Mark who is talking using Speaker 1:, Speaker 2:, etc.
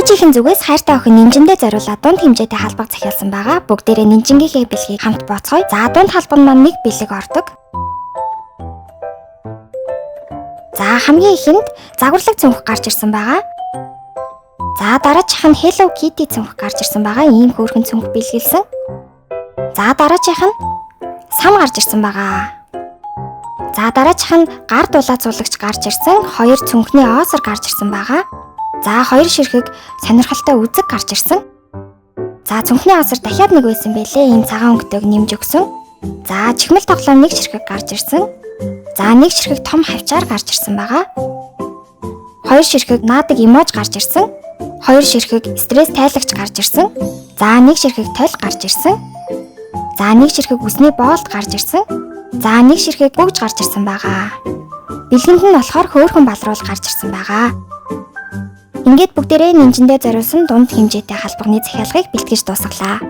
Speaker 1: Хүүжийнхэн зүгээс хайртай охин нинжиндээ зориулаад дунд хэмжээтэй халбаг захиалсан байгаа. Бүгдээрээ нинжингийнхээ бэлгийг хамт бооцгоё. За дунд халбаг маань 1 бэлэг ордог. За хамгийн ихэнд загварлаг цүнх гарч ирсэн байгаа. За дараачих нь Hello Kitty цүнх гарч ирсэн байгаа. Ийм хөөрхөн цүнх бэлгэлсэн. За дараачих нь сам гарч ирсэн байгаа. За дараачих нь гар дулаацуулагч гарч ирсэн. 2 цүнхний оосор гарч ирсэн байгаа. За 2 ширхэг сонирхолтой үзэг гарч ирсэн. За цүнхний оосор дахиад 1 байсан байлээ. Энэ цагаан өнгөтэйг нэмж өгсөн. За чихмэл тоглоом 1 ширхэг гарч ирсэн. За 1 ширхэг том хавчаар гарч ирсэн байгаа. 2 ширхэг наадаг эможи гарч ирсэн. 2 ширхэг стресс тайлагч гарч ирсэн. За 1 ширхэг тойл гарч ирсэн. За 1 ширхэг үсний боолт гарч ирсэн. За 1 ширхэг бүгж гарч ирсэн байгаа. Бэлгэнд нь болохоор хөөрхөн балруул гарч ирсэн байгаа. Ингээд бүгдээрээ нинжиндээ зориулсан дунд хэмжээтэй халбагны захиалгыг бэлтгэж дуусгалаа.